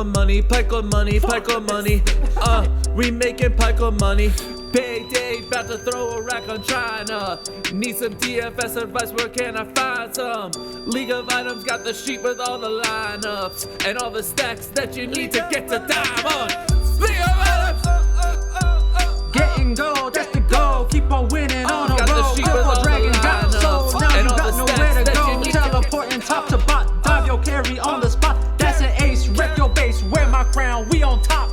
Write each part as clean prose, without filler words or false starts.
money. We making pico money. Payday, about to throw a rack on China. Need some DFS advice, where can I find some? League of Items got the sheet with all the lineups and all the stacks that you need to get to diamond. League of Items! Getting gold, that's the goal. Keep on winning on the got the road. sheet with all the Dragon got lineups sold. Now and you all got the nowhere stacks to that go. you need to Teleporting top to bot. Dive your carry on the spot. That's an ace. Wreck your base. Wear my crown. We on top.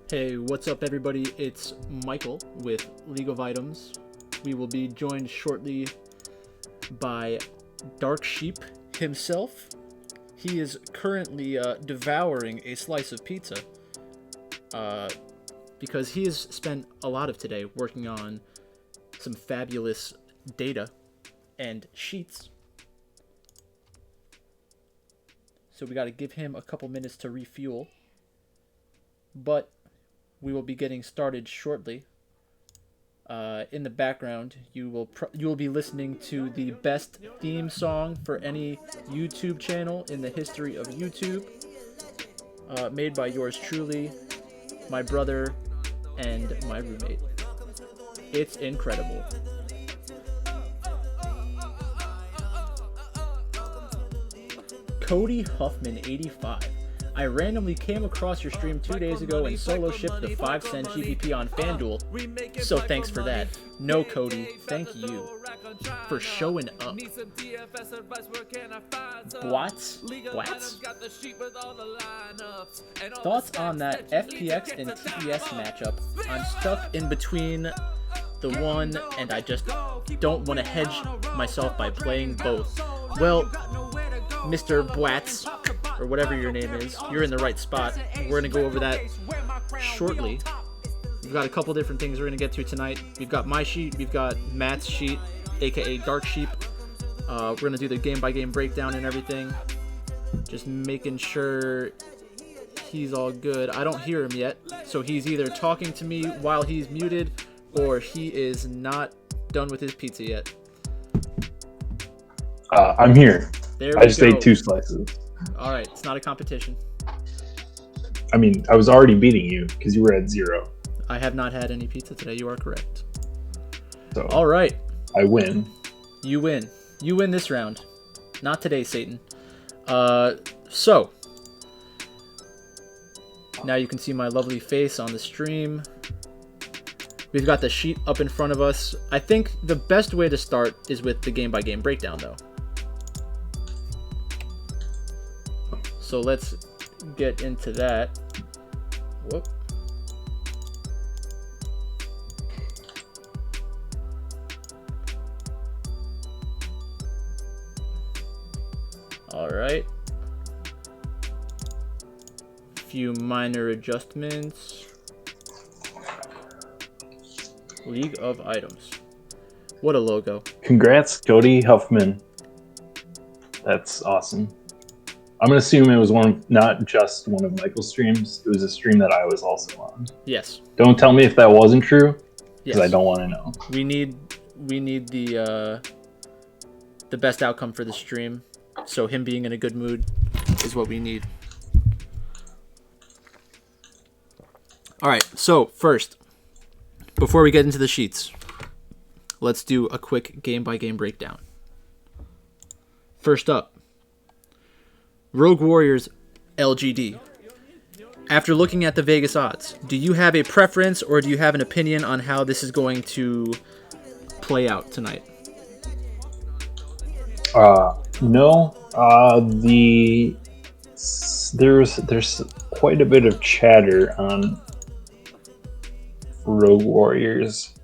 Hey, what's up everybody? It's Michael with League of Items. We will be joined shortly by Dark Sheep himself. He is currently devouring a slice of pizza because he has spent a lot of today working on some fabulous data and sheets. So we got to give him a couple minutes to refuel. But we will be getting started shortly. In the background, you will be listening to the best theme song for any YouTube channel in the history of YouTube, made by yours truly, my brother, and my roommate. It's incredible. Cody Huffman 85. I randomly came across your stream 2 days ago and solo shipped the 5-cent GBP on Fanduel, so thanks for that. No, Cody, thank you for showing up. Blats? Thoughts on that FPX and TPS matchup? I'm stuck in between the one, and I just don't want to hedge myself by playing both. Well, Mr. Blatz, or whatever your name is, you're in the right spot. We're going to go over that shortly. We've got a couple different things we're going to get to tonight. We've got my sheet, we've got Matt's sheet, aka Dark Sheep. We're going to do the game-by-game breakdown and everything. Just making sure he's all good. I don't hear him yet, so he's either talking to me while he's muted, or he is not done with his pizza yet. I'm here. I just ate 2 slices. All right, it's not a competition. I mean, I was already beating you because you were at 0. I have not had any pizza today. You are correct. So all right. I win. You win. You win this round. Not today, Satan. So now you can see my lovely face on the stream. We've got the sheet up in front of us. I think the best way to start is with the game-by-game breakdown, though. So let's get into that. Whoop. All right. Few minor adjustments. League of Items. What a logo. Congrats, Cody Huffman. That's awesome. I'm going to assume it was not just one of Michael's streams. It was a stream that I was also on. Yes. Don't tell me if that wasn't true, because Yes. I don't want to know. We need the the best outcome for the stream. So him being in a good mood is what we need. All right, so first, before we get into the sheets, let's do a quick game-by-game breakdown. First up, Rogue Warriors LGD. After looking at the Vegas odds, do you have a preference or do you have an opinion on how this is going to play out tonight? No. There's quite a bit of chatter on Rogue Warriors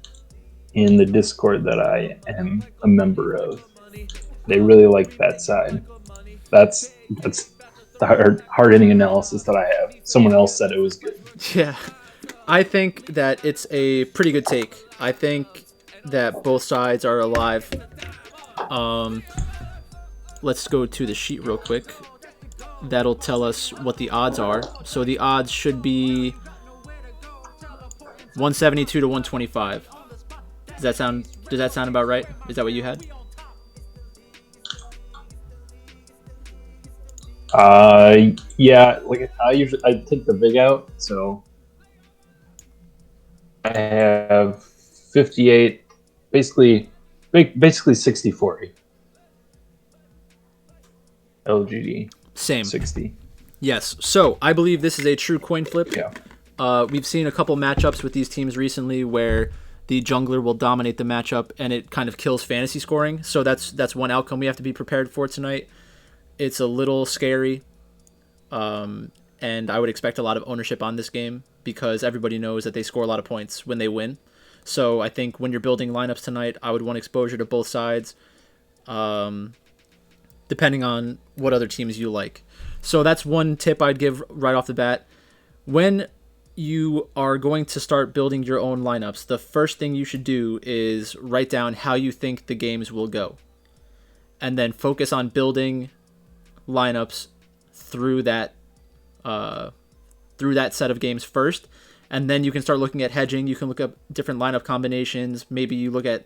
in the Discord that I am a member of. They really like that side. That's the hard-hitting analysis that I have. Someone else said it was good. Yeah, I think that it's a pretty good take. I think that both sides are alive. Let's go to the sheet real quick. That'll tell us what the odds are. So the odds should be 172 to 125. Does that sound about right? Is that what you had? Yeah, like I take the vig out, so I have 58, basically 60-40. LGD. Same. 60. Yes. So I believe this is a true coin flip. Yeah. We've seen a couple matchups with these teams recently where the jungler will dominate the matchup and it kind of kills fantasy scoring. So that's one outcome we have to be prepared for tonight. It's a little scary, and I would expect a lot of ownership on this game because everybody knows that they score a lot of points when they win. So I think when you're building lineups tonight, I would want exposure to both sides, depending on what other teams you like. So that's one tip I'd give right off the bat. When you are going to start building your own lineups, the first thing you should do is write down how you think the games will go, and then focus on building lineups through that set of games first, and then you can start looking at hedging. You can look up different lineup combinations. Maybe you look at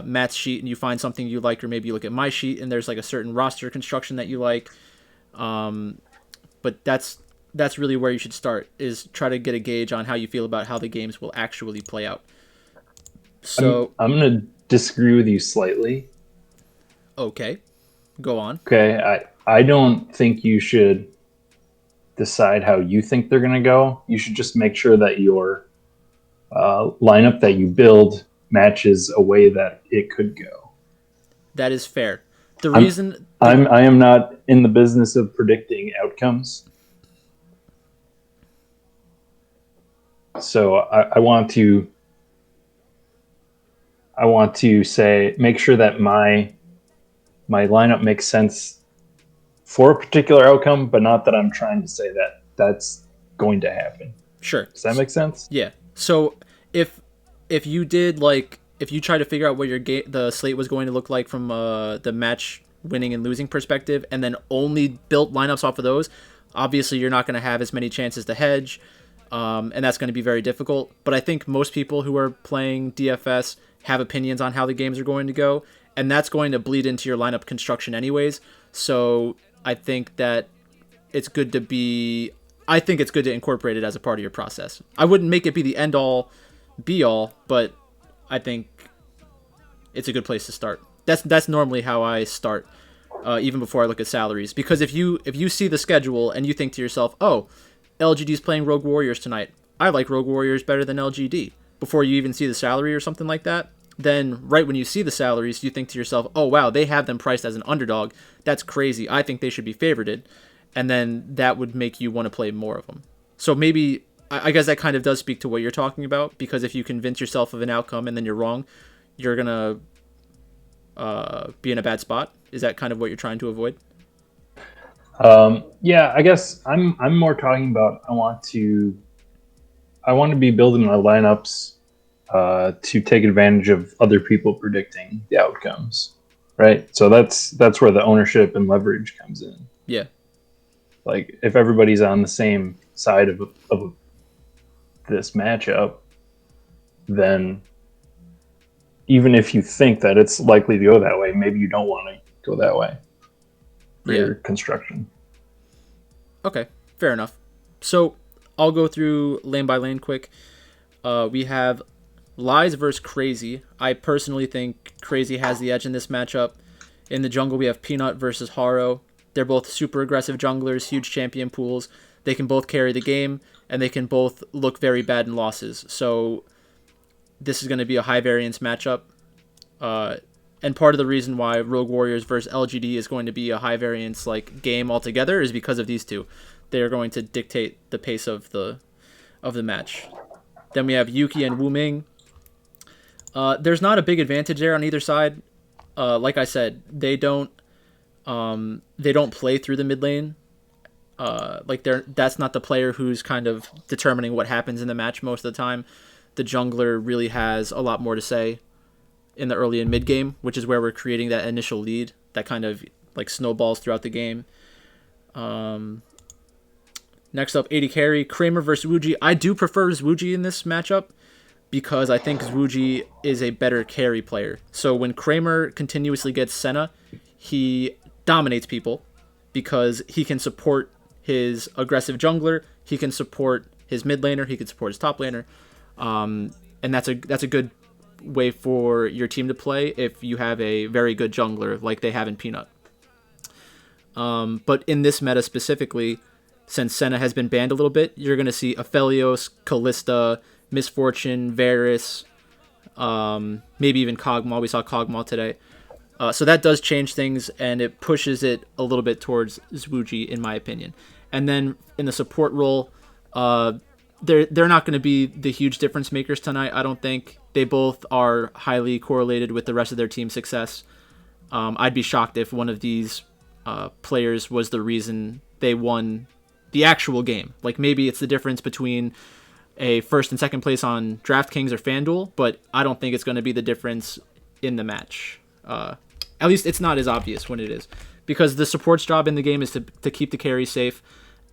Matt's sheet and you find something you like, or maybe you look at my sheet and there's like a certain roster construction that you like. But that's really where you should start, is try to get a gauge on how you feel about how the games will actually play out. So I'm gonna disagree with you slightly. Okay, go on. Okay, I don't think you should decide how you think they're gonna go. You should just make sure that your lineup that you build matches a way that it could go. That is fair. I am not in the business of predicting outcomes. So I want to say, make sure that my lineup makes sense for a particular outcome, but not that I'm trying to say that that's going to happen. Sure. Does that make sense? Yeah. So if you did, like, if you try to figure out what the slate was going to look like from the match winning and losing perspective, and then only built lineups off of those, obviously you're not going to have as many chances to hedge, and that's going to be very difficult. But I think most people who are playing DFS have opinions on how the games are going to go, and that's going to bleed into your lineup construction anyways. So I think that it's good to incorporate it as a part of your process. I wouldn't make it be the end all be all, but I think it's a good place to start. That's normally how I start, even before I look at salaries. Because if you see the schedule and you think to yourself, oh, LGD's playing Rogue Warriors tonight, I like Rogue Warriors better than LGD, before you even see the salary or something like that, then right when you see the salaries, you think to yourself, oh wow, they have them priced as an underdog. That's crazy. I think they should be favorited. And then that would make you want to play more of them. So maybe, I guess that kind of does speak to what you're talking about, because if you convince yourself of an outcome and then you're wrong, you're going to be in a bad spot. Is that kind of what you're trying to avoid? Yeah, I guess I'm more talking about I want to be building my lineups to take advantage of other people predicting the outcomes, right? So that's where the ownership and leverage comes in. Yeah. Like if everybody's on the same side of this matchup, then even if you think that it's likely to go that way, maybe you don't want to go that way for your construction. Okay, fair enough. So I'll go through lane by lane quick. We have Lies versus Crazy. I personally think Crazy has the edge in this matchup. In the jungle, we have Peanut versus Haro. They're both super aggressive junglers, huge champion pools. They can both carry the game, and they can both look very bad in losses. So this is going to be a high variance matchup. And part of the reason why Rogue Warriors versus LGD is going to be a high variance like game altogether is because of these two. They are going to dictate the pace of the match. Then we have Yuki and Wu Ming. There's not a big advantage there on either side. Like I said, they don't play through the mid lane. That's not the player who's kind of determining what happens in the match most of the time. The jungler really has a lot more to say in the early and mid game, which is where we're creating that initial lead that kind of like snowballs throughout the game. Next up, AD carry, Kramer versus Wuji. I do prefer Wuji in this matchup because I think Wuji is a better carry player. So when Kramer continuously gets Senna, he dominates people because he can support his aggressive jungler, he can support his mid laner, he can support his top laner, and that's a good way for your team to play if you have a very good jungler like they have in Peanut. But in this meta specifically, since Senna has been banned a little bit, you're going to see Aphelios, Kalista, Misfortune, Varus, maybe even Kog'Maw. We saw Kog'Maw today. So that does change things, and it pushes it a little bit towards Zwuji, in my opinion. And then in the support role, they're not going to be the huge difference makers tonight, I don't think. They both are highly correlated with the rest of their team's success. I'd be shocked if one of these players was the reason they won the actual game. Like maybe it's the difference between a first and second place on DraftKings or Fanduel, but I don't think it's going to be the difference in the match. At least it's not as obvious when it is, because the support's job in the game is to keep the carry safe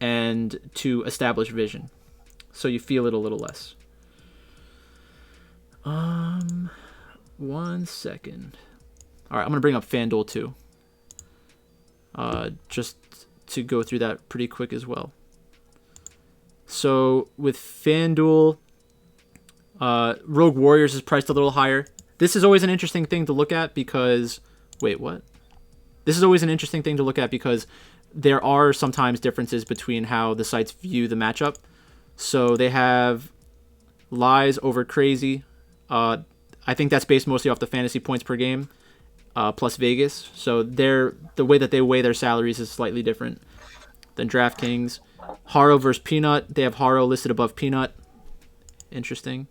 and to establish vision, so you feel it a little less. 1 second. All right, I'm gonna bring up FanDuel too, just to go through that pretty quick as well. So with FanDuel, Rogue Warriors is priced a little higher. This is always an interesting thing to look at because... Wait, what? This is always an interesting thing to look at because there are sometimes differences between how the sites view the matchup. So they have Lies over Crazy. I think that's based mostly off the fantasy points per game, plus Vegas. So the way that they weigh their salaries is slightly different than DraftKings. Haro versus Peanut. They have Haro listed above Peanut. Interesting.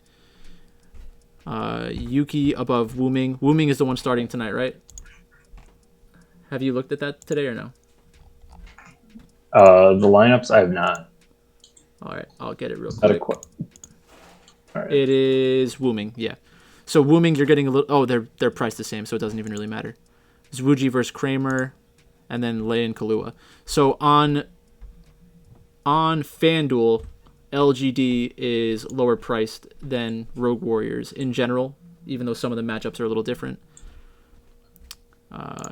Yuki above Wu Ming. Wu Ming is the one starting tonight, right? Have you looked at that today or no? The lineups, I have not. All right, I'll get it real quick. All right. It is Wu Ming, yeah. So Wu Ming, you're getting a little... Oh, they're priced the same, so it doesn't even really matter. Zwuji versus Kramer, and then Lei and Kahlua. So on FanDuel, LGD is lower priced than Rogue Warriors in general, even though some of the matchups are a little different.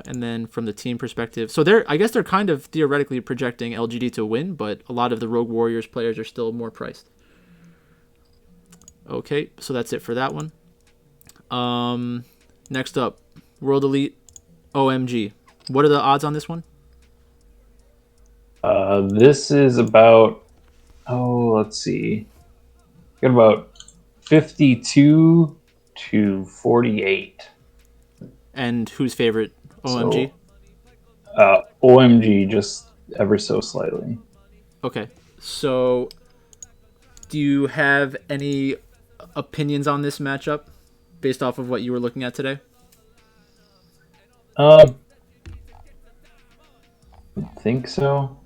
And then from the team perspective, so I guess they're kind of theoretically projecting LGD to win, but a lot of the Rogue Warriors players are still more priced. Okay, so that's it for that one. Next up, World Elite OMG. What are the odds on this one? This is about, let's see. Got about 52 to 48. And whose favorite? OMG? So, OMG just ever so slightly. Okay. So, do you have any opinions on this matchup based off of what you were looking at today? I think so.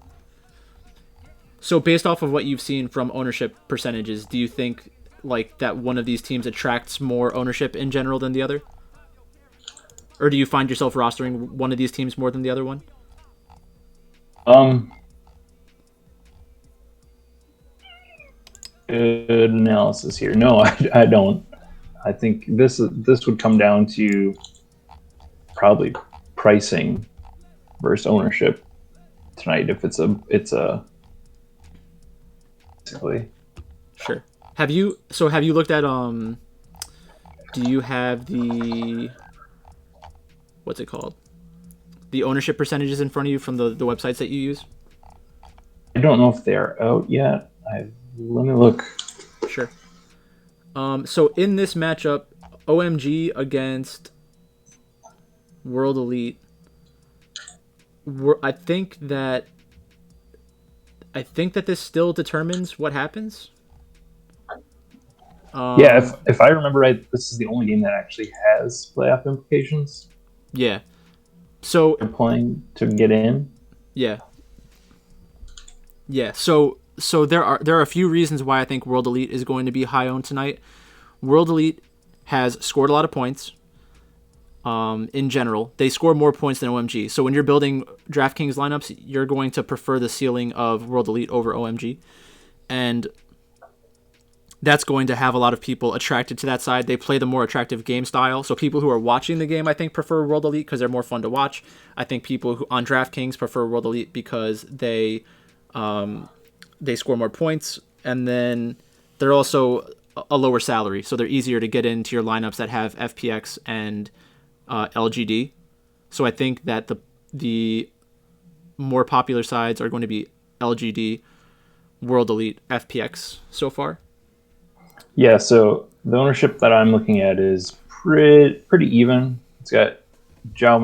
So, based off of what you've seen from ownership percentages, do you think like that one of these teams attracts more ownership in general than the other? Or do you find yourself rostering one of these teams more than the other one? Good analysis here. No, I don't. I think this would come down to probably pricing versus ownership tonight. If it's a basically. Sure. Have you looked at do you have the what's it called? The ownership percentages in front of you from the websites that you use? I don't know if they are out yet. Let me look. Sure. So in this matchup, OMG against World Elite, I think that this still determines what happens. Yeah, if I remember right, this is the only game that actually has playoff implications. Yeah. So they're playing to get in. Yeah. Yeah. So there are a few reasons why I think World Elite is going to be high owned tonight. World Elite has scored a lot of points. In general, they score more points than OMG. So when you're building DraftKings lineups, you're going to prefer the ceiling of World Elite over OMG, and that's going to have a lot of people attracted to that side. They play the more attractive game style. So people who are watching the game, I think, prefer World Elite because they're more fun to watch. I think people who on DraftKings prefer World Elite because they score more points, and then they're also a lower salary, so they're easier to get into your lineups that have FPX and LGD. So I think that the more popular sides are going to be LGD, World Elite, FPX so far. Yeah, so the ownership that I'm looking at is pretty even. It's got J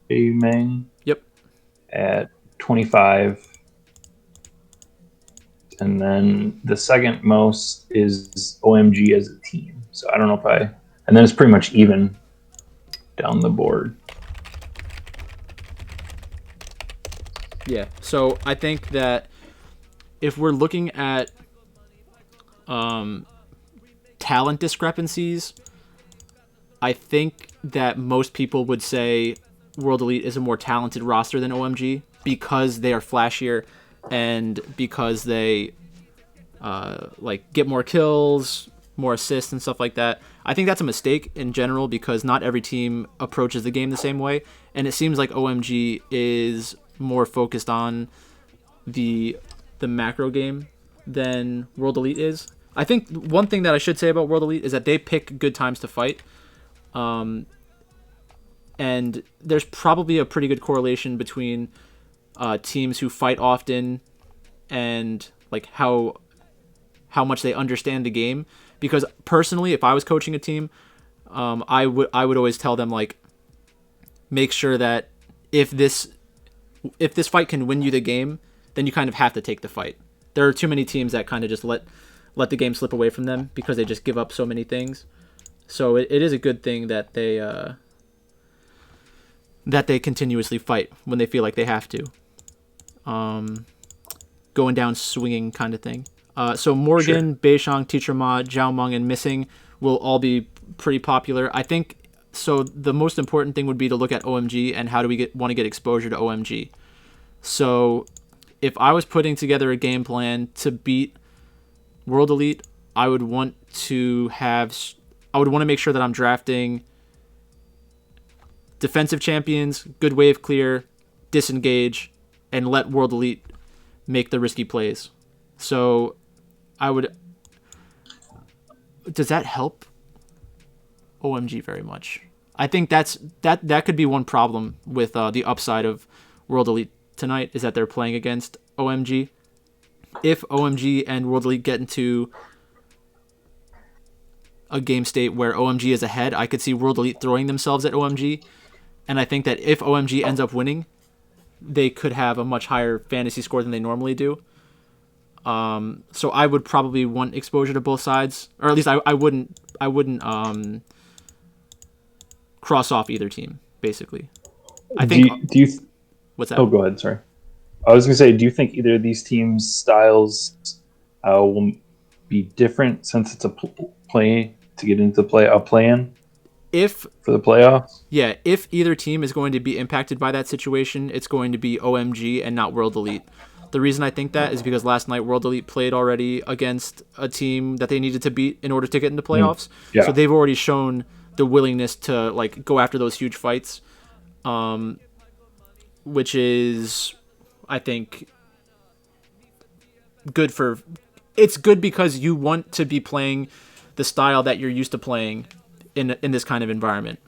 Ming. Yep. At 25. And then the second most is OMG as a team. So I don't know and then it's pretty much even down the board. Yeah, so I think that if we're looking at talent discrepancies, I think that most people would say World Elite is a more talented roster than OMG because they are flashier and because they get more kills, more assists and stuff like that. I think that's a mistake in general because not every team approaches the game the same way, and it seems like OMG is more focused on the macro game than World Elite is. I think one thing that I should say about World Elite is that they pick good times to fight. And there's probably a pretty good correlation between teams who fight often and like how much they understand the game. Because personally, if I was coaching a team, I would always tell them like, make sure that if this fight can win you the game, then you kind of have to take the fight. There are too many teams that kind of just let the game slip away from them because they just give up so many things. So it is a good thing that they continuously fight when they feel like they have to. Going down swinging kind of thing. So Morgan, sure. Beishang, Teacher Ma, Zhao Meng, and Missing will all be pretty popular. I think so. The most important thing would be to look at OMG and how do we want to get exposure to OMG. So if I was putting together a game plan to beat World Elite, I would want to make sure that I'm drafting defensive champions, good wave clear, disengage, and let World Elite make the risky plays. So does that help OMG very much? I think that could be one problem with the upside of World Elite tonight is that they're playing against OMG. If OMG and World Elite get into a game state where OMG is ahead, I could see World Elite throwing themselves at OMG. And I think that if OMG ends up winning, they could have a much higher fantasy score than they normally do. So I would probably want exposure to both sides, or at least I wouldn't cross off either team. Basically, I think. What's that? Oh, go ahead. Sorry, I was gonna say, do you think either of these teams' styles will be different since it's a play to get into a play-in? For the playoffs? Yeah, if either team is going to be impacted by that situation, it's going to be OMG and not World Elite. The reason I think that is because last night World Elite played already against a team that they needed to beat in order to get into playoffs. Yeah. So they've already shown the willingness to like go after those huge fights, which is, I think, good for. It's good because you want to be playing the style that you're used to playing in this kind of environment.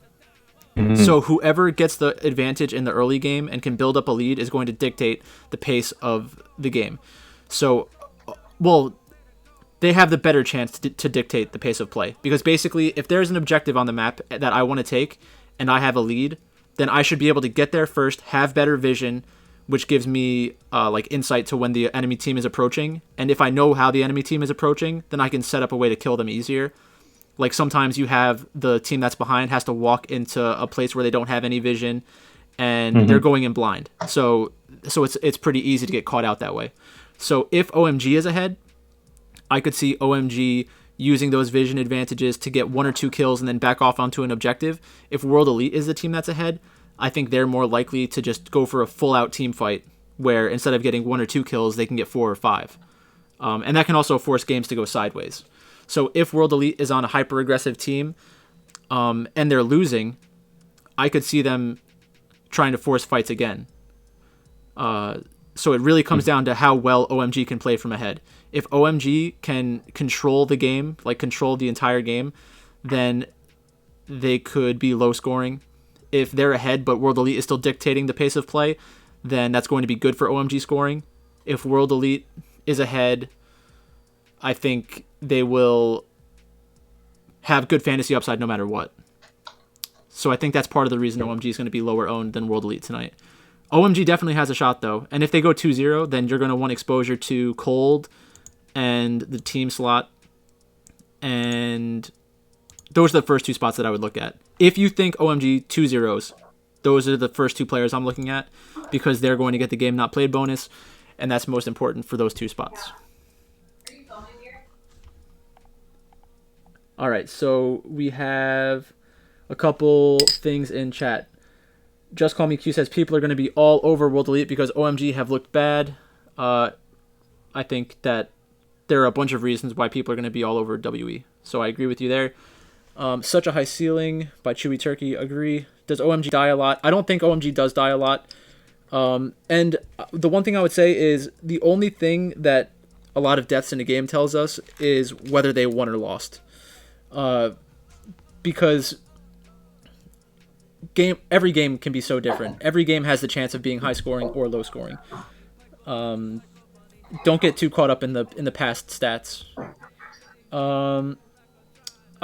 Mm-hmm. So whoever gets the advantage in the early game and can build up a lead is going to dictate the pace of the game. So, well, they have the better chance to dictate the pace of play. Because basically, if there's an objective on the map that I want to take and I have a lead, then I should be able to get there first, have better vision, which gives me like insight to when the enemy team is approaching. And if I know how the enemy team is approaching, then I can set up a way to kill them easier. Like sometimes you have the team that's behind has to walk into a place where they don't have any vision, and they're going in blind. So it's pretty easy to get caught out that way. So if OMG is ahead, I could see OMG using those vision advantages to get 1 or 2 kills and then back off onto an objective. If World Elite is the team that's ahead, I think they're more likely to just go for a full-out team fight where instead of getting 1 or 2 kills, they can get 4 or 5. And that can also force games to go sideways. So if World Elite is on a hyper-aggressive team and they're losing, I could see them trying to force fights again. So it really comes down to how well OMG can play from ahead. If OMG can control the game, like control the entire game, then they could be low scoring. If they're ahead but World Elite is still dictating the pace of play, then that's going to be good for OMG scoring. If World Elite is ahead, I think they will have good fantasy upside no matter what. So I think that's part of the reason OMG is going to be lower owned than World Elite tonight. OMG definitely has a shot, though. And if they go 2-0, then you're going to want exposure to Cold and the team slot. And those are the first 2 spots that I would look at. If you think OMG 2-0s, those are the first 2 players I'm looking at because they're going to get the game not played bonus. And that's most important for those 2 spots. All right, so we have a couple things in chat. Just Call Me Q says people are going to be all over World Elite because OMG have looked bad. I think that there are a bunch of reasons why people are going to be all over WE. So I agree with you there. Such a High Ceiling by Chewy Turkey. Agree. Does OMG die a lot? I don't think OMG does die a lot. And the one thing I would say is the only thing that a lot of deaths in a game tells us is whether they won or lost. Because every game can be so different. Every game has the chance of being high scoring or low scoring. Don't get too caught up in the past stats. I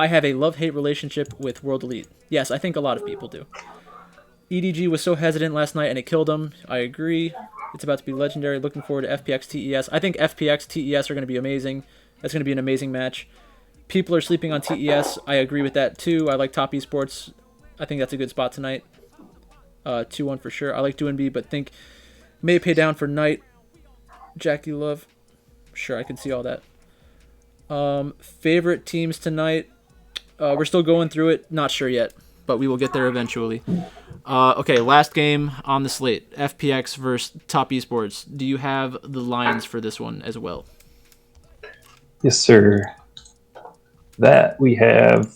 have a love-hate relationship with World Elite. Yes, I think a lot of people do. EDG was so hesitant last night and it killed him. I agree. It's about to be legendary. Looking forward to FPX TES. I think FPX TES are going to be amazing. That's going to be an amazing match. People are sleeping on TES. I agree with that too. I like Top Esports. I think that's a good spot tonight. 2-1 for sure. I like doing B, but think may pay down for Knight. Jackie Love. Sure, I can see all that. Favorite teams tonight. We're still going through it. Not sure yet, but we will get there eventually. Okay, last game on the slate. FPX versus Top Esports. Do you have the lines for this one as well? Yes, sir. That we have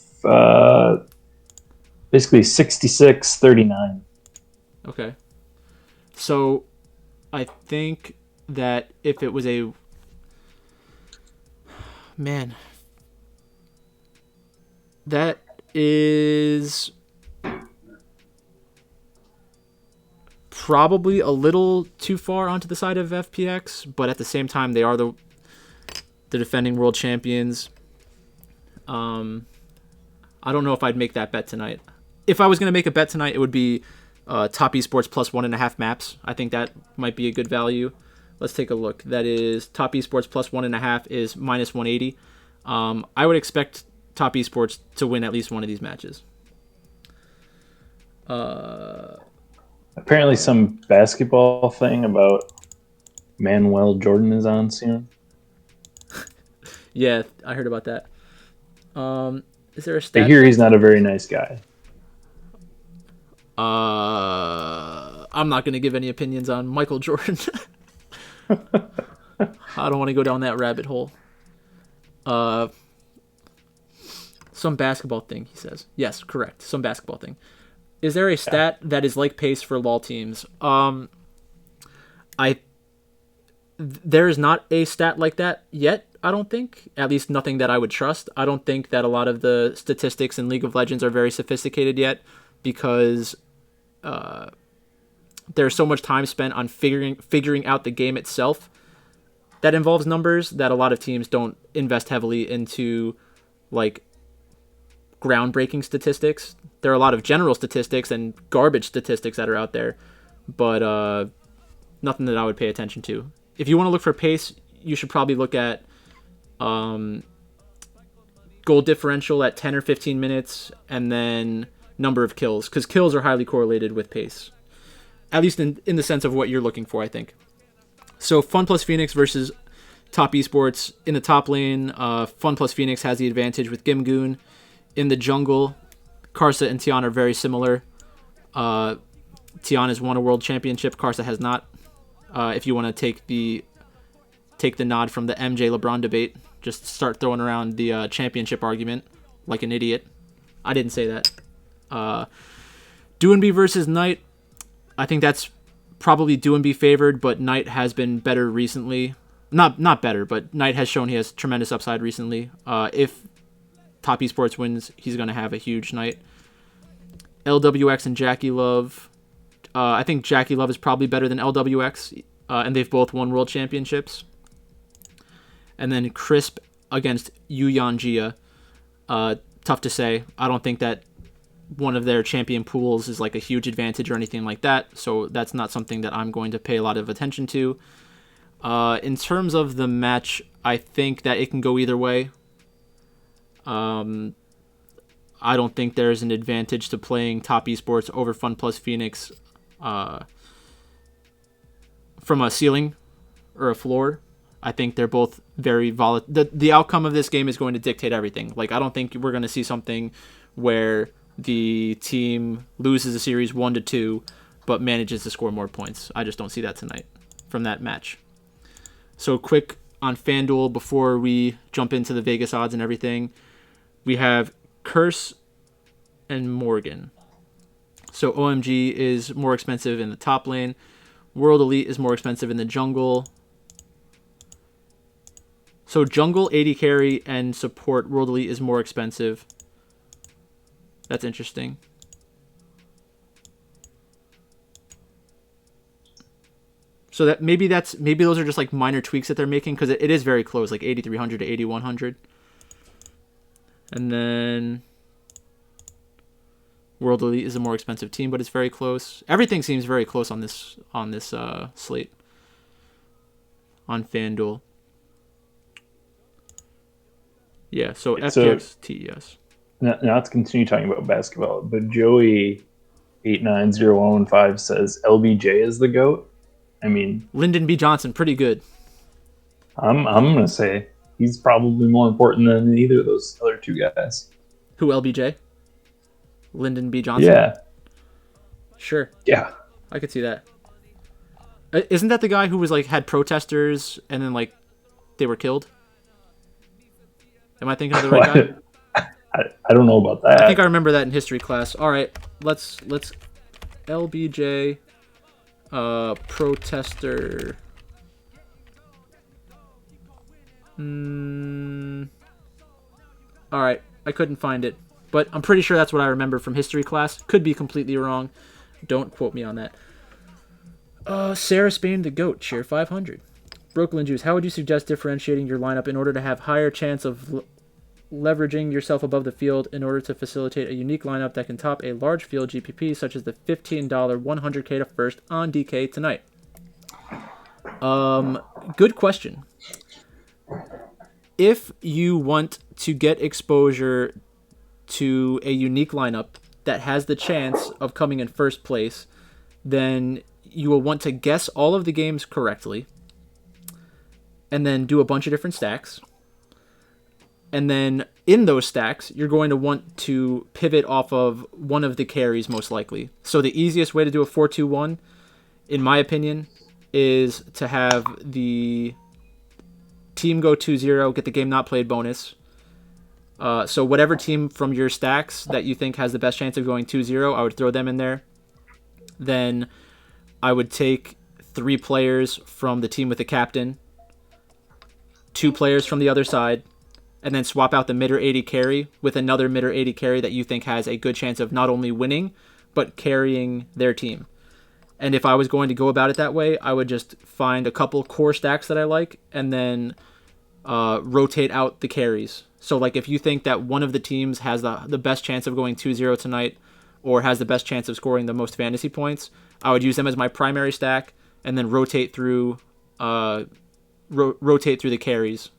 basically 66-39. Okay. So I think that if it was a... Man. That is probably a little too far onto the side of FPX, but at the same time, they are the defending world champions. I don't know if I'd make that bet tonight. If I was going to make a bet tonight, it would be Top Esports plus 1.5 maps. I think that might be a good value. Let's take a look. That is Top Esports plus 1.5 is minus 180. I would expect Top Esports to win at least one of these matches. Apparently some basketball thing about Manuel Jordan is on soon. Yeah, I heard about that. Is there a stat? I hear he's not a very nice guy. I'm not going to give any opinions on Michael Jordan. I don't want to go down that rabbit hole. Some basketball thing, he says. Yes, correct. Some basketball thing. Is there a stat that is like pace for LoL teams? There is not a stat like that yet, I don't think. At least nothing that I would trust. I don't think that a lot of the statistics in League of Legends are very sophisticated yet because there's so much time spent on figuring out the game itself that involves numbers that a lot of teams don't invest heavily into, like, groundbreaking statistics. There are a lot of general statistics and garbage statistics that are out there, but nothing that I would pay attention to. If you want to look for pace, you should probably look at goal differential at 10 or 15 minutes, and then number of kills, because kills are highly correlated with pace, at least in the sense of what you're looking for, I think. So Fun plus Phoenix versus Top Esports. In the top lane, Fun plus Phoenix has the advantage with Gimgoon. In the jungle, Karsa and Tiana are very similar. Tiana's won a world championship, Karsa has not. If you want to take the nod from the MJ LeBron debate, just start throwing around the championship argument like an idiot. I didn't say that. Doinby versus Knight. I think that's probably Doinby favored, but Knight has been better recently. Not better, but Knight has shown he has tremendous upside recently. If Top Esports wins, he's going to have a huge night. LWX and Jackie Love. I think Jackie Love is probably better than LWX, and they've both won world championships. And then Crisp against Yuyan Jia. Tough to say. I don't think that one of their champion pools is like a huge advantage or anything like that, so that's not something that I'm going to pay a lot of attention to. In terms of the match, I think that it can go either way. I don't think there's an advantage to playing Top Esports over Fun plus Phoenix from a ceiling or a floor. I think they're both very volatile. The outcome of this game is going to dictate everything. Like, I don't think we're going to see something where the team loses a series 1-2 but manages to score more points. I just don't see that tonight from that match. So quick on FanDuel before we jump into the Vegas odds and everything. We have Curse and Morgan. So OMG is more expensive in the top lane. World Elite is more expensive in the jungle. So jungle, AD carry, and support, World Elite is more expensive. That's interesting. So that maybe those are just like minor tweaks that they're making, because it is very close, like 8,300 to 8,100. And then World Elite is a more expensive team, but it's very close. Everything seems very close on this slate on FanDuel. Yeah, so FPX TES. Not to continue talking about basketball, but Joey 89015 says LBJ is the GOAT. I mean, Lyndon B. Johnson, pretty good. I'm gonna say he's probably more important than either of those other two guys. Who, LBJ? Lyndon B. Johnson? Yeah. Sure. Yeah. I could see that. Isn't that the guy who was like had protesters and then like they were killed? Am I thinking of the right guy? I don't know about that. I think I remember that in history class. All right, let's LBJ protester. All right, I couldn't find it, but I'm pretty sure that's what I remember from history class. Could be completely wrong. Don't quote me on that. Sarah Spain the GOAT, cheer 500. Brooklyn Juice, how would you suggest differentiating your lineup in order to have higher chance of leveraging yourself above the field in order to facilitate a unique lineup that can top a large field GPP such as the $15 100k to first on DK tonight? Good question. If you want to get exposure to a unique lineup that has the chance of coming in first place, then you will want to guess all of the games correctly and then do a bunch of different stacks. And then in those stacks, you're going to want to pivot off of one of the carries most likely. So the easiest way to do a 4-2-1, in my opinion, is to have the team go 2-0, get the game not played bonus. So whatever team from your stacks that you think has the best chance of going 2-0, I would throw them in there. Then I would take 3 players from the team with the captain, 2 players from the other side, and then swap out the mid or 80 carry with another mid or 80 carry that you think has a good chance of not only winning, but carrying their team. And if I was going to go about it that way, I would just find a couple core stacks that I like and then rotate out the carries. So like if you think that one of the teams has the best chance of going 2-0 tonight or has the best chance of scoring the most fantasy points, I would use them as my primary stack and then rotate through the carries.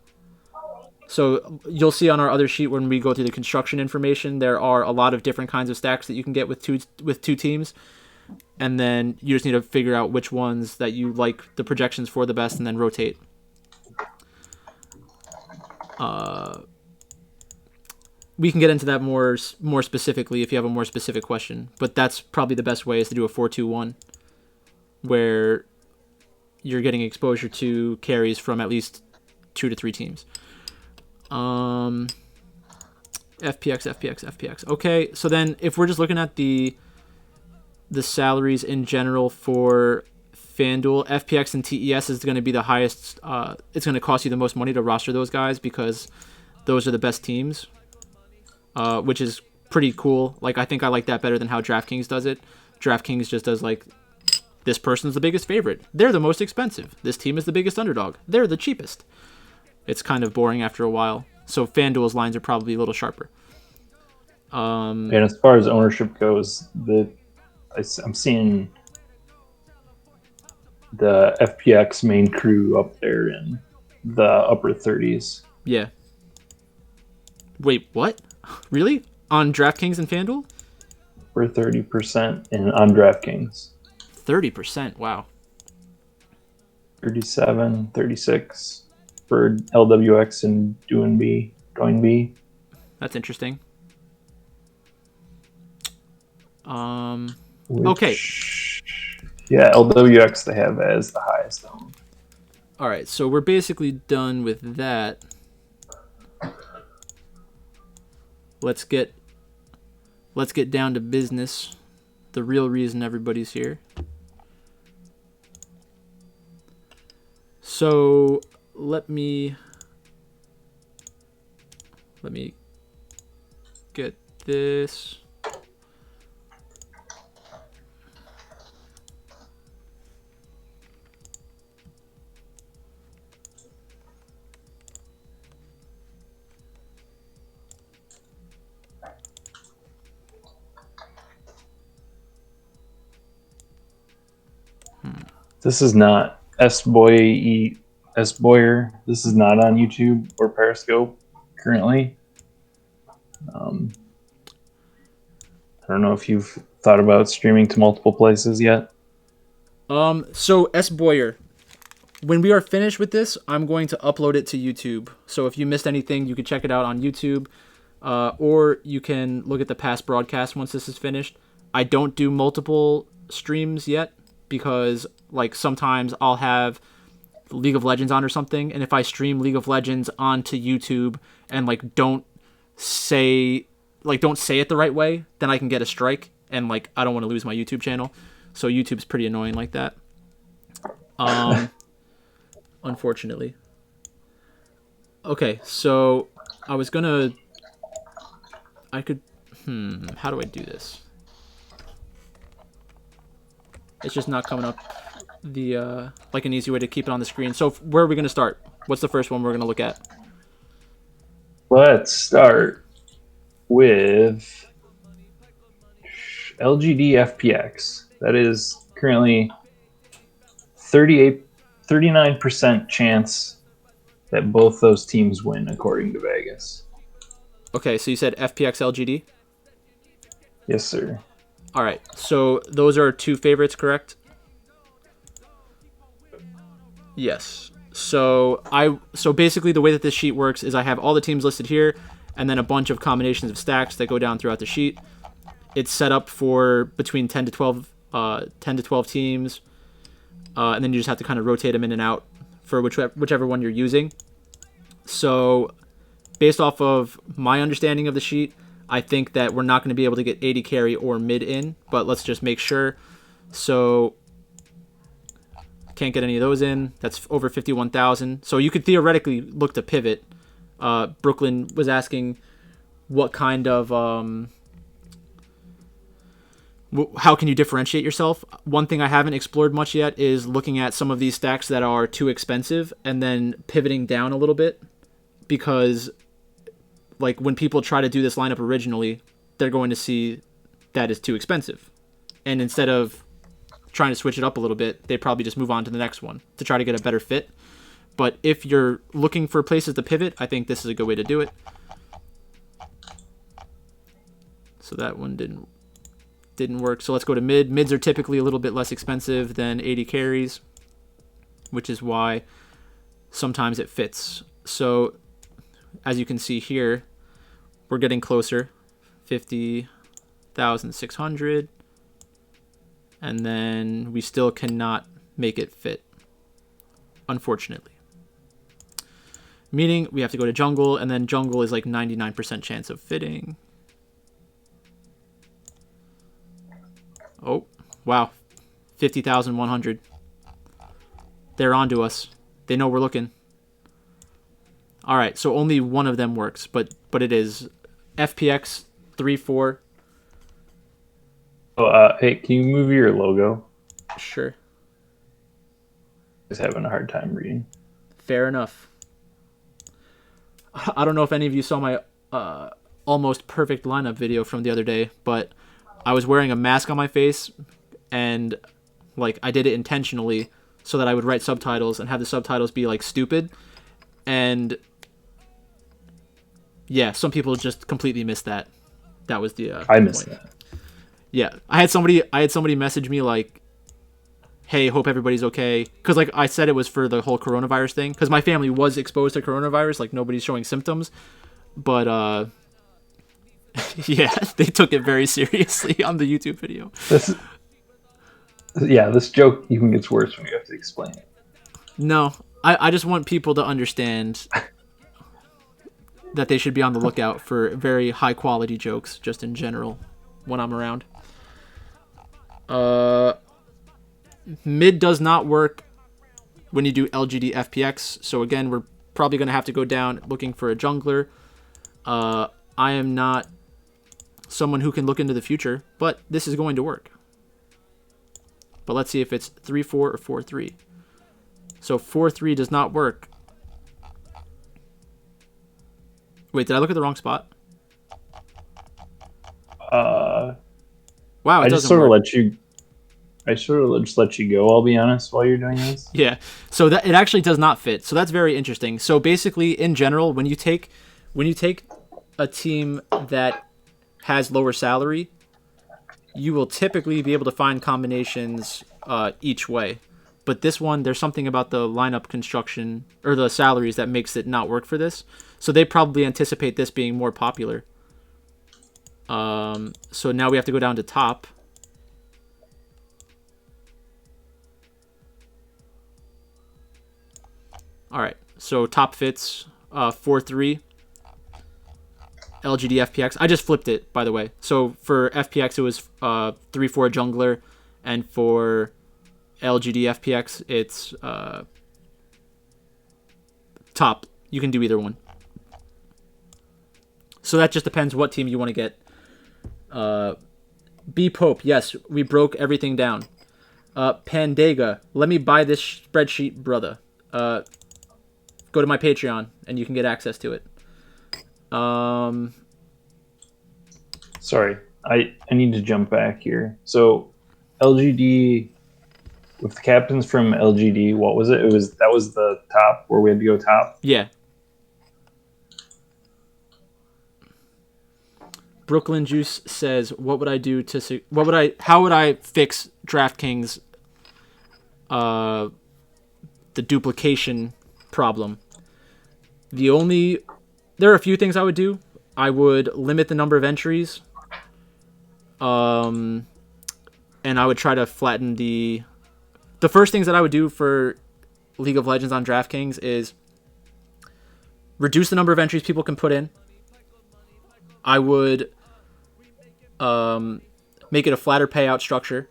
So you'll see on our other sheet when we go through the construction information, there are a lot of different kinds of stacks that you can get with two teams. And then you just need to figure out which ones that you like the projections for the best and then rotate. We can get into that more specifically if you have a more specific question. But that's probably the best way is to do a 4-2-1 where you're getting exposure to carries from at least 2 to 3 teams. FPX. Okay, so then if we're just looking at the salaries in general for FanDuel, FPX and TES is going to be the highest. It's going to cost you the most money to roster those guys because those are the best teams, which is pretty cool. Like I think I like that better than how DraftKings does it. DraftKings just does like, this person's the biggest favorite. They're the most expensive. This team is the biggest underdog. They're the cheapest. It's kind of boring after a while. So FanDuel's lines are probably a little sharper. And as far as ownership goes, I'm seeing the FPX main crew up there in the upper 30s. Yeah. Wait, what? Really? On DraftKings and FanDuel? For 30% on DraftKings. 30%, wow. 37, 36 for LWX and Join B. That's interesting. Which, okay. Yeah, LWX they have as the highest owned. All right, so we're basically done with that. Let's get down to business. The real reason everybody's here. So let me get this. This is not S-Boyer. This is not on YouTube or Periscope currently. I don't know if you've thought about streaming to multiple places yet. So S. Boyer, when we are finished with this, I'm going to upload it to YouTube. So if you missed anything, you can check it out on YouTube, or you can look at the past broadcast once this is finished. I don't do multiple streams yet because like sometimes I'll have League of Legends on or something, and if I stream League of Legends onto YouTube and like don't say it the right way, then I can get a strike, and like I don't want to lose my YouTube channel. So YouTube's pretty annoying like that. Unfortunately. Okay, so how do I do this? It's just not coming up the like an easy way to keep it on the screen. So where are we going to start? What's the first one we're going to look at? Let's start with LGD FPX. That is currently 39% chance that both those teams win, according to Vegas. Okay, so you said FPX LGD? Yes, sir. All right, so those are 2 favorites, correct? Yes. So basically the way that this sheet works is I have all the teams listed here and then a bunch of combinations of stacks that go down throughout the sheet. It's set up for between 10 to 12 teams. and then you just have to kind of rotate them in and out for whichever one you're using. So based off of my understanding of the sheet, I think that we're not going to be able to get 80 carry or mid in, but let's just make sure. So can't get any of those in. That's over 51,000. So you could theoretically look to pivot. Brooklyn was asking what kind of how can you differentiate yourself? One thing I haven't explored much yet is looking at some of these stacks that are too expensive and then pivoting down a little bit, because like when people try to do this lineup originally, they're going to see that is too expensive. And instead of trying to switch it up a little bit, they probably just move on to the next one to try to get a better fit. But if you're looking for places to pivot, I think this is a good way to do it. So that one didn't work. So let's go to mid. Mids are typically a little bit less expensive than 80 carries, which is why sometimes it fits. So as you can see here, we're getting closer. 50,600. And then we still cannot make it fit, unfortunately. Meaning we have to go to jungle, and then jungle is like 99% chance of fitting. Oh, wow. 50,100. They're onto us. They know we're looking. All right, so only one of them works, but it is FPX 3-4. Oh, hey, can you move your logo? Sure. Just having a hard time reading. Fair enough. I don't know if any of you saw my almost perfect lineup video from the other day, but I was wearing a mask on my face, and like I did it intentionally so that I would write subtitles and have the subtitles be like stupid. And yeah, some people just completely missed that. That was the I missed that. Yeah, I had somebody message me like, "Hey, hope everybody's okay," because like I said, it was for the whole coronavirus thing. Because my family was exposed to coronavirus, like nobody's showing symptoms, but yeah, they took it very seriously on the YouTube video. This joke even gets worse when you have to explain it. No, I just want people to understand that they should be on the lookout for very high quality jokes, just in general, when I'm around. Mid does not work when you do LGD FPX, so again, we're probably going to have to go down looking for a jungler. I am not someone who can look into the future, but this is going to work. But let's see if it's 3-4 or 4-3. So 4-3 does not work. Wait, did I look at the wrong spot? Wow, I just sort of let you go, I'll be honest, while you're doing this. Yeah. So that it actually does not fit. So that's very interesting. So basically, in general, when you take a team that has lower salary, you will typically be able to find combinations each way. But this one, there's something about the lineup construction or the salaries that makes it not work for this. So they probably anticipate this being more popular. So now we have to go down to top. All right, so top fits 4-3 LGD FPX. I just flipped it, by the way. So for FPX, it was 3-4 jungler, and for LGD FPX, it's top. You can do either one. So that just depends what team you want to get. B Pope, yes, we broke everything down. Pandega, let me buy this spreadsheet, brother. Go to my Patreon and you can get access to it. Sorry, I need to jump back here. So LGD, with the captains from LGD, what was it? That was the top where we had to go top. Yeah. Brooklyn Juice says, how would I fix DraftKings the duplication problem? There are a few things I would do. I would limit the number of entries. And I would try to flatten the the first things that I would do for League of Legends on DraftKings is reduce the number of entries people can put in. I would make it a flatter payout structure,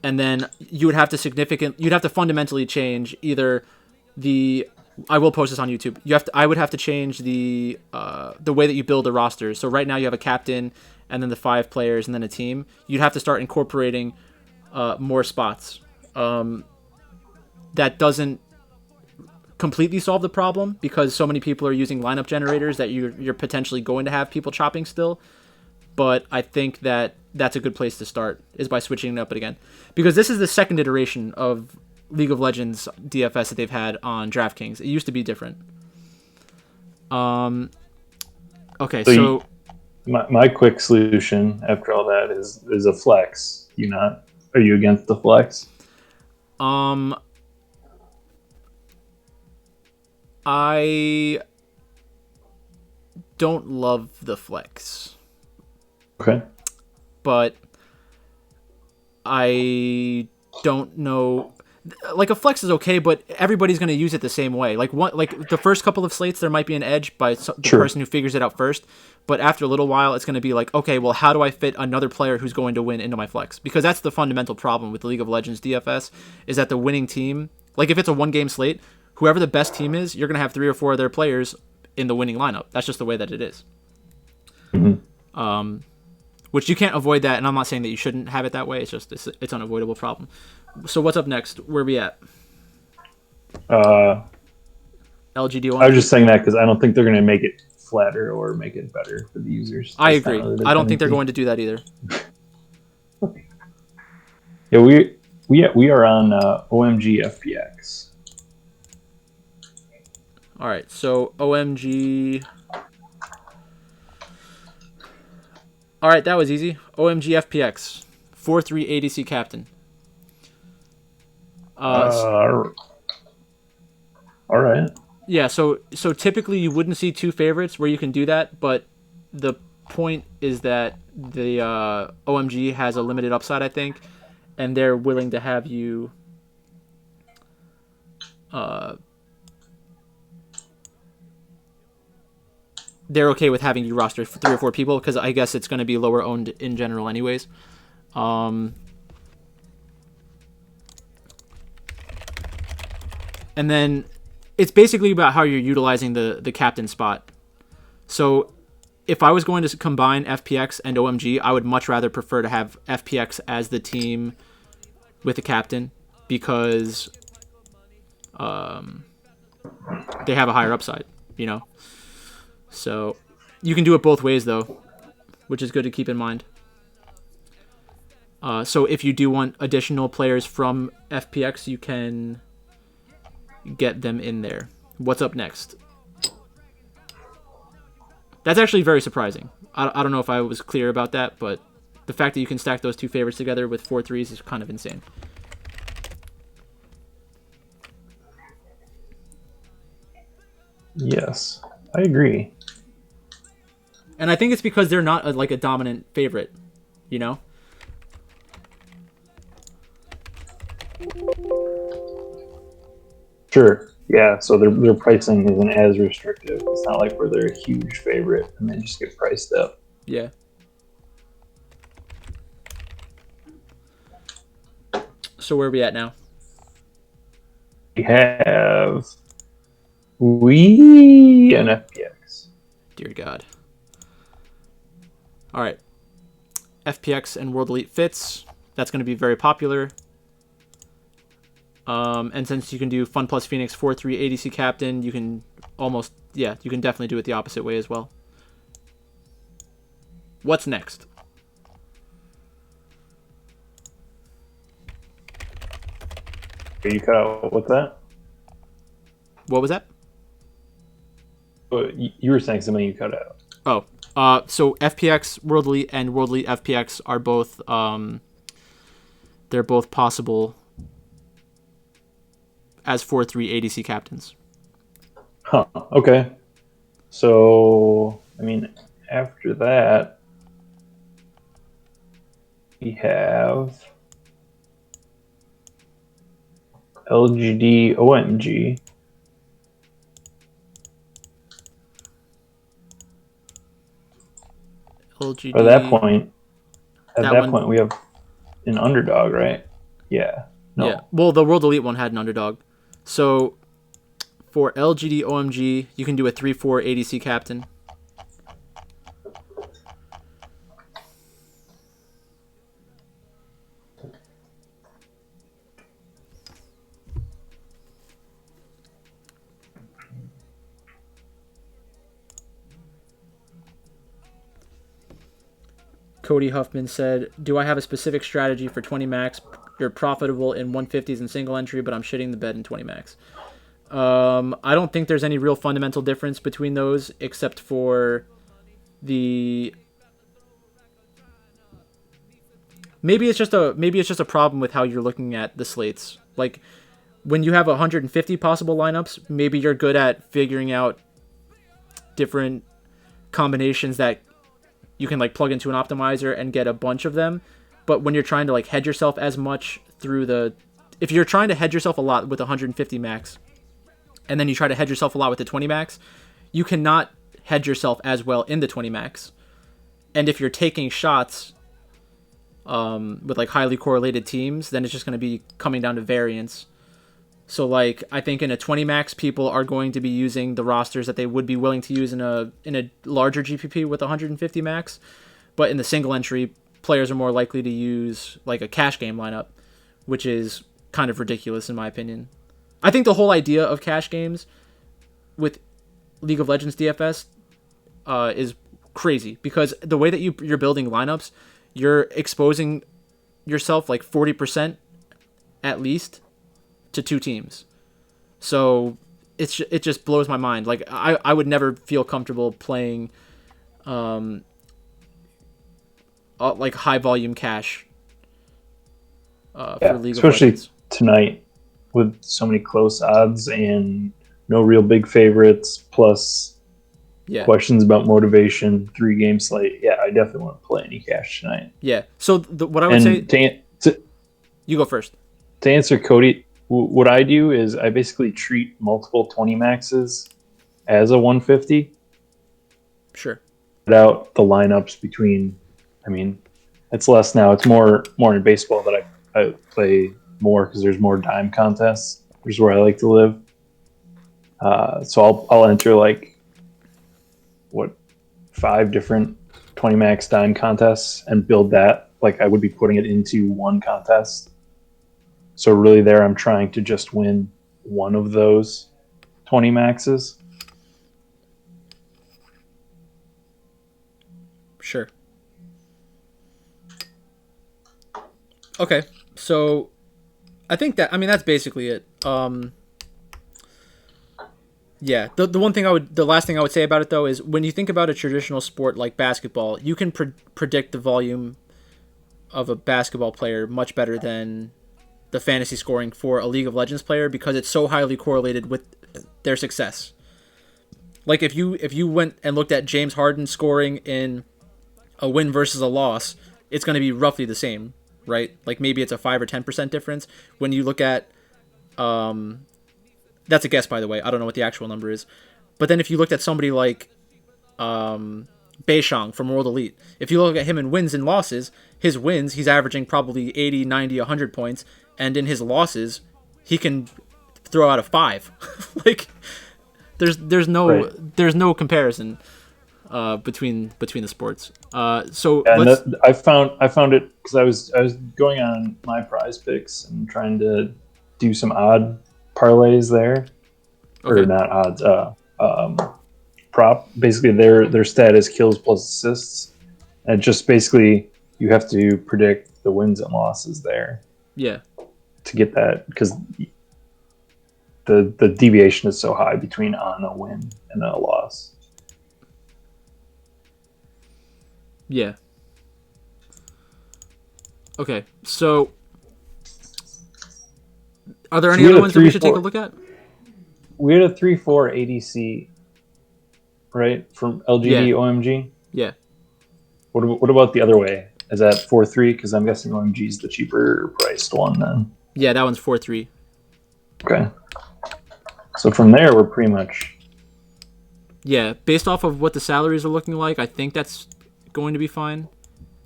and then you'd have to fundamentally change either the. I will post this on YouTube. I would have to change the way that you build a roster. So right now you have a captain, and then the 5 players, and then a team. You'd have to start incorporating more spots. That doesn't completely solve the problem because so many people are using lineup generators that you're potentially going to have people chopping still. But I think that's a good place to start is by switching it up again, because this is the second iteration of League of Legends DFS that they've had on DraftKings. It used to be different. Okay, so my quick solution after all that is a flex. Are you against the flex? I don't love the flex. Okay. But I don't know. Like a flex is okay, but everybody's going to use it the same way. Like the first couple of slates, there might be an edge by the person who figures it out first. But after a little while, it's going to be like, okay, well, how do I fit another player who's going to win into my flex? Because that's the fundamental problem with the League of Legends DFS is that the winning team, like if it's a 1-game slate, whoever the best team is, you're going to have 3 or 4 of their players in the winning lineup. That's just the way that it is. Mm-hmm. Which you can't avoid that, and I'm not saying that you shouldn't have it that way. It's just it's an unavoidable problem. So what's up next? Where are we at? LGD1. I was just saying that because I don't think they're going to make it flatter or make it better for the users. I agree. I don't think they're going to do that either. Yeah, we are on OMG FPX. All right, so OMG. All right, that was easy. OMG FPX, 4-3 ADC captain. All right. Yeah, so typically you wouldn't see 2 favorites where you can do that, but the point is that the OMG has a limited upside, I think, and they're willing to have you. They're okay with having you roster 3 or 4 people because I guess it's going to be lower owned in general anyways. And then it's basically about how you're utilizing the captain spot. So if I was going to combine FPX and OMG, I would much rather prefer to have FPX as the team with the captain because they have a higher upside, So you can do it both ways, though, which is good to keep in mind. So if you do want additional players from FPX, you can get them in there. What's up next? That's actually very surprising. I don't know if I was clear about that, but the fact that you can stack those 2 favorites together with 4 threes is kind of insane. Yes, I agree. And I think it's because they're not a dominant favorite, Sure. Yeah, so their pricing isn't as restrictive. It's not like where they're a huge favorite and they just get priced up. Yeah. So where are we at now? We have we and FPX. Dear God. All right. FPX and World Elite fits. That's going to be very popular. And since you can do Fun plus Phoenix 4-3 ADC captain, you can you can definitely do it the opposite way as well. What's next? You cut out what's that? What was that? You were saying something you cut out. So FPX World Elite and World Elite FPX are both they're both possible as 4-3 ADC captains. Huh. Okay. So, after that, we have LGD OMG. LGD. At that one- point, we have an underdog, right? Yeah. No. Yeah. Well, the World Elite one had an underdog. So for LGD OMG, you can do a 3/4 ADC captain. Cody Huffman said, "Do I have a specific strategy for 20 max? You're profitable in 150s and single entry, but I'm shitting the bed in 20 max." I don't think there's any real fundamental difference between those, except for the maybe it's just a problem with how you're looking at the slates. Like when you have 150 possible lineups, maybe you're good at figuring out different combinations that you can like plug into an optimizer and get a bunch of them. But when you're trying to like hedge yourself as much if you're trying to hedge yourself a lot with 150 max, and then you try to hedge yourself a lot with the 20 max, you cannot hedge yourself as well in the 20 max. And if you're taking shots with like highly correlated teams, then it's just going to be coming down to variance. So like I think in a 20 max, people are going to be using the rosters that they would be willing to use in a larger GPP with 150 max, but in the single entry, players are more likely to use like a cash game lineup, which is kind of ridiculous in my opinion. I think the whole idea of cash games with League of Legends DFS is crazy because the way that you're building lineups, you're exposing yourself like 40% at least to two teams. So it just blows my mind. Like I would never feel comfortable playing like high volume cash for League of Legends. Especially tonight with so many close odds and no real big favorites, plus questions about motivation, 3-game slate. Yeah, I definitely want to play any cash tonight. Yeah. So what I would say... You go first. To answer Cody, what I do is I basically treat multiple 20 maxes as a 150. Sure. Put out the lineups between... I mean, it's less now. It's more in baseball that I play more because there's more dime contests, which is where I like to live. So I'll enter like 5 different 20 max dime contests and build that like I would be putting it into one contest. So really there I'm trying to just win one of those 20 maxes. Sure. Okay, so I think that's basically it. Yeah, the last thing I would say about it though is when you think about a traditional sport like basketball, you can predict the volume of a basketball player much better than the fantasy scoring for a League of Legends player because it's so highly correlated with their success. Like if you went and looked at James Harden scoring in a win versus a loss, it's going to be roughly the same, right? Like maybe it's a 5 or 10% difference. When you look at that's a guess, by the way. I don't know what the actual number is. But then if you looked at somebody like Beishang from World Elite, if you look at him in wins and losses, his wins, he's averaging probably 80, 90, 100 points. And in his losses, he can throw out a 5. Like, there's no comparison between the sports. I found it because I was going on my prize picks and trying to do some odd parlays there, okay. Or not odds. Prop. Basically, their stat is kills plus assists, and just basically you have to predict the wins and losses there. Yeah. To get that, because the deviation is so high between on a win and a loss. Yeah. Okay, so are there any other ones that we should take a look at? We had a 3/4 ADC, right, from LGD OMG. Yeah. What about the other way? Is that 4/3? Because I'm guessing OMG is the cheaper priced one then. Yeah, that one's 4/3. Okay. So from there, we're pretty much... Yeah, based off of what the salaries are looking like, I think that's going to be fine.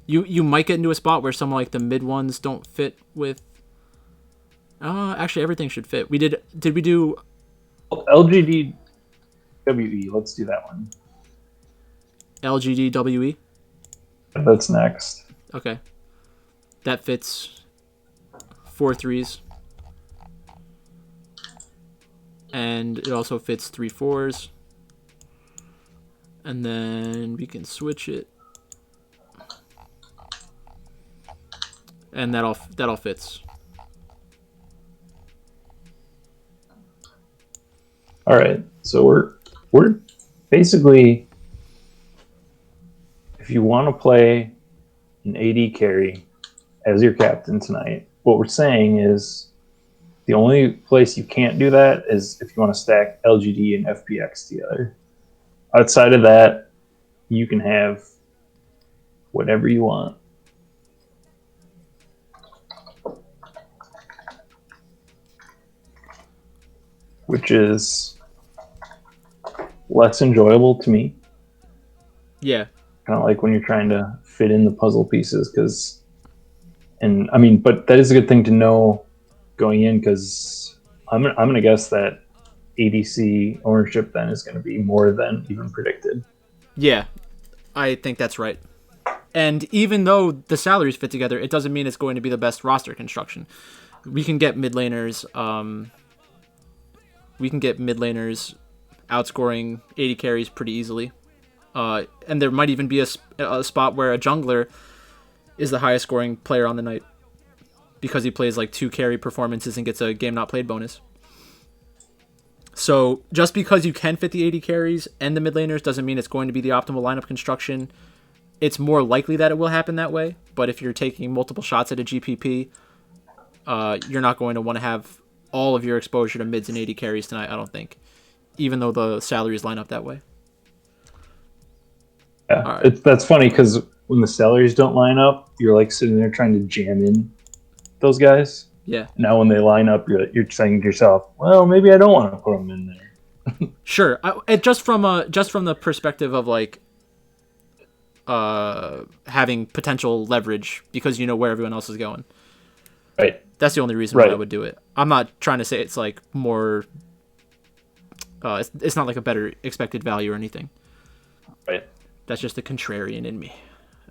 You might get into a spot where some like the mid ones don't fit with. Actually, everything should fit. Did we do LGDWE? Let's do that one. LGDWE? That's next. Okay, that fits 4 threes, and it also fits 3 fours. And then we can switch it. And that all fits. All right. So we're basically, if you want to play an AD carry as your captain tonight, what we're saying is the only place you can't do that is if you want to stack LGD and FPX together. Outside of that, you can have whatever you want. Which is less enjoyable to me. Yeah. Kind of like when you're trying to fit in the puzzle pieces, but that is a good thing to know going in, because I'm gonna guess that ADC ownership then is going to be more than even predicted. Yeah, I think that's right. And even though the salaries fit together, it doesn't mean it's going to be the best roster construction. We can get mid laners. Outscoring 80 carries pretty easily. And there might even be a spot where a jungler is the highest scoring player on the night because he plays like 2 carry performances and gets a game not played bonus. So just because you can fit the 80 carries and the mid laners doesn't mean it's going to be the optimal lineup construction. It's more likely that it will happen that way, but if you're taking multiple shots at a GPP, you're not going to want to have all of your exposure to mids and 80 carries tonight, I don't think, even though the salaries line up that way. Yeah, right. That's funny because when the salaries don't line up, you're like sitting there trying to jam in those guys. Yeah. Now when they line up, you're saying to yourself, well, maybe I don't want to put them in there. Sure. Just from the perspective of like having potential leverage because you know where everyone else is going. Right. That's the only reason why I would do it. I'm not trying to say it's like more. It's not like a better expected value or anything. Right. That's just the contrarian in me.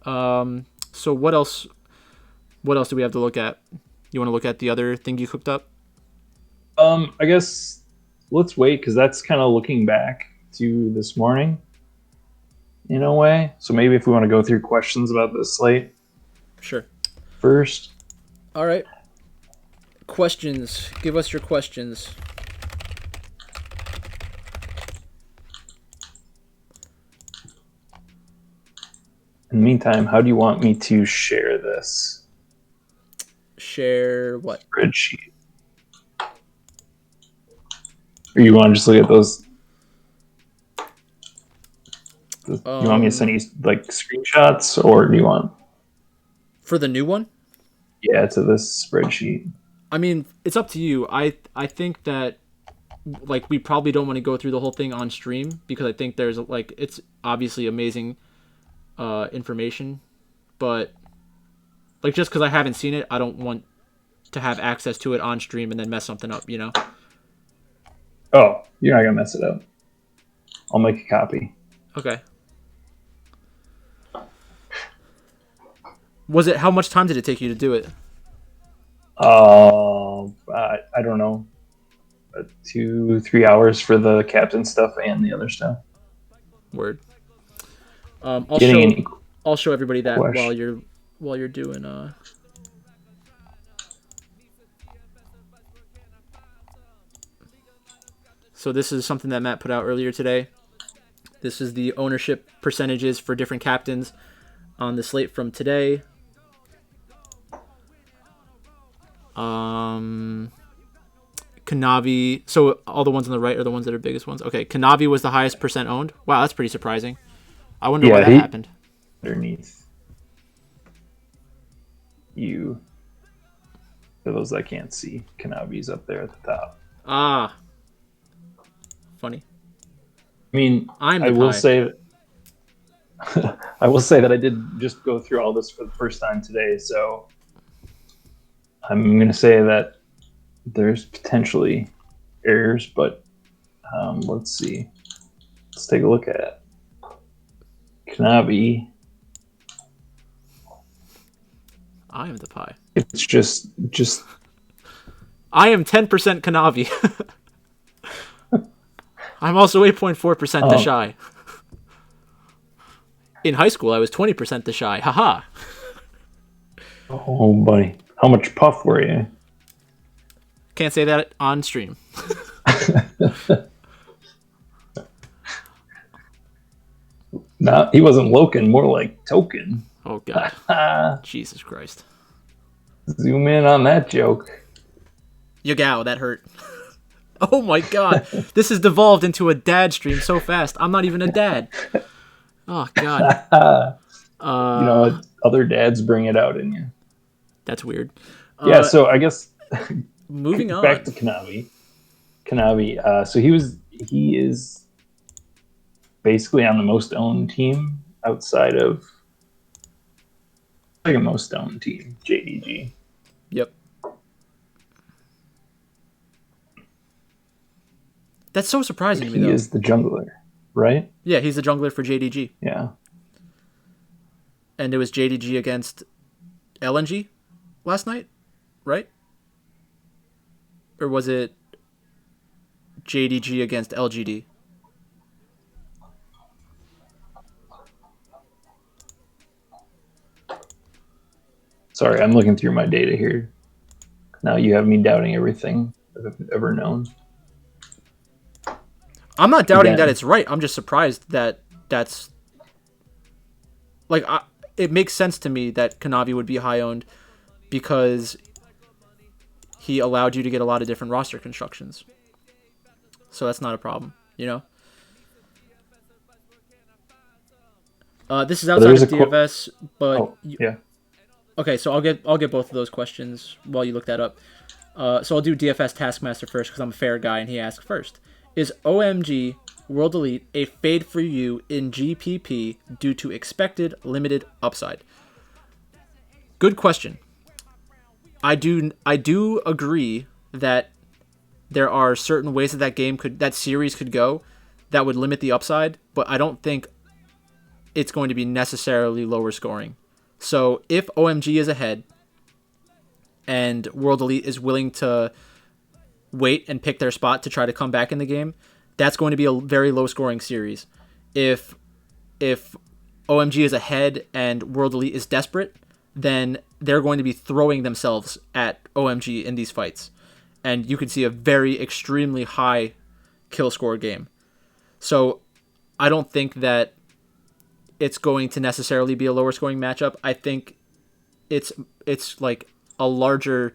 So what else? What else do we have to look at? You want to look at the other thing you cooked up? I guess let's wait because that's kind of looking back to this morning in a way. So maybe if we want to go through questions about this slate. Sure. First. All right. Questions. Give us your questions. In the meantime, how do you want me to share this? Share what? Spreadsheet. Or you want to just look at those? You want me to send you like screenshots, or do you want? For the new one? Yeah, to this spreadsheet. I mean, it's up to you. I think that like we probably don't want to go through the whole thing on stream because I think there's like it's obviously amazing information, but like just because I haven't seen it, I don't want to have access to it on stream and then mess something up, you know? Oh, you're not gonna mess it up. I'll make a copy. Okay. How much time did it take you to do it? I don't know. 2-3 hours for the captain stuff and the other stuff. Word. I'll show everybody that while you're doing So this is something that Matt put out earlier today. This is the ownership percentages for different captains on the slate from today. Kanavi. So all the ones on the right are the ones that are biggest ones. Okay, Kanavi was the highest percent owned. Wow, that's pretty surprising. I wonder why that happened. Underneath you, for those that can't see, Kanavi's up there at the top. Ah. Funny. I mean, I'm the I will pie. say I will say that I did just go through all this for the first time today, so I'm going to say that there's potentially errors, but let's see. Let's take a look at Kanabi. I am the pie. It's just I am 10% Kanavi. I'm also 8.4% the shy. In high school, I was 20% the shy. Haha. oh buddy, how much puff were you? Can't say that on stream. No, he wasn't Loken, more like Token. Oh god. Jesus Christ. Zoom in on that joke. Yogow, that hurt. Oh my god. This has devolved into a dad stream so fast. I'm not even a dad. Oh god. You know what? Other dads bring it out in you. That's weird. Yeah, so I guess moving on. Back to Kanavi. So he is basically on the most owned team outside of like a most owned team, JDG. Yep. That's so surprising to me, though. He is the jungler, right? Yeah, he's the jungler for JDG. Yeah. And it was JDG against LNG last night, right? Or was it JDG against LGD? Sorry, I'm looking through my data here. Now you have me doubting everything I've ever known. I'm not doubting that it's right. I'm just surprised that that's... Like, it makes sense to me that Kanavi would be high-owned because he allowed you to get a lot of different roster constructions. So that's not a problem, you know? This is outside of DFS, but... yeah. Okay, so I'll get both of those questions while you look that up. So I'll do DFS Taskmaster first because I'm a fair guy and he asked first. Is OMG World Elite a fade for you in GPP due to expected limited upside? Good question. I do agree that there are certain ways that series could go that would limit the upside, but I don't think it's going to be necessarily lower scoring. So if OMG is ahead and World Elite is willing to wait and pick their spot to try to come back in the game, that's going to be a very low scoring series. If OMG is ahead and World Elite is desperate, then they're going to be throwing themselves at OMG in these fights. And you could see a very extremely high kill score game. So I don't think that it's going to necessarily be a lower scoring matchup. I think it's like a larger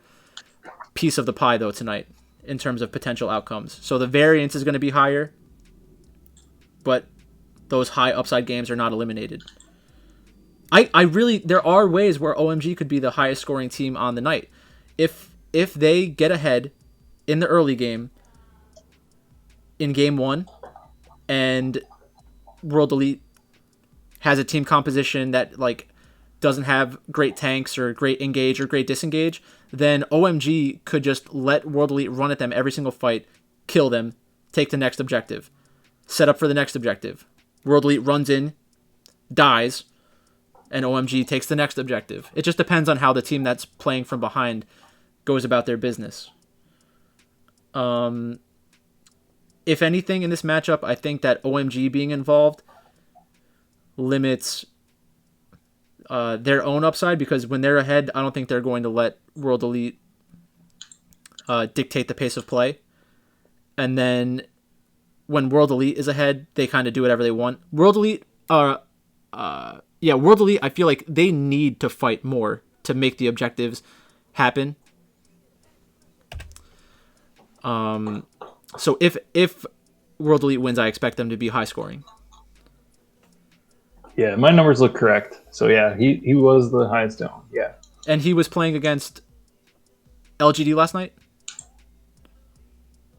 piece of the pie though tonight in terms of potential outcomes. So the variance is going to be higher, but those high upside games are not eliminated. There are ways where OMG could be the highest scoring team on the night. If they get ahead in the early game, in game 1, and World Elite has a team composition that like doesn't have great tanks or great engage or great disengage, then OMG could just let World Elite run at them every single fight, kill them, take the next objective, set up for the next objective. World Elite runs in, dies, and OMG takes the next objective. It just depends on how the team that's playing from behind goes about their business. If anything in this matchup, I think that OMG being involved limits their own upside, because when they're ahead, I don't think they're going to let World Elite dictate the pace of play. And then when World Elite is ahead, they kind of do whatever they want. World Elite, World Elite, I feel like they need to fight more to make the objectives happen. So if World Elite wins, I expect them to be high scoring. Yeah, my numbers look correct. So yeah, he was the highest owned. Yeah. And he was playing against LGD last night?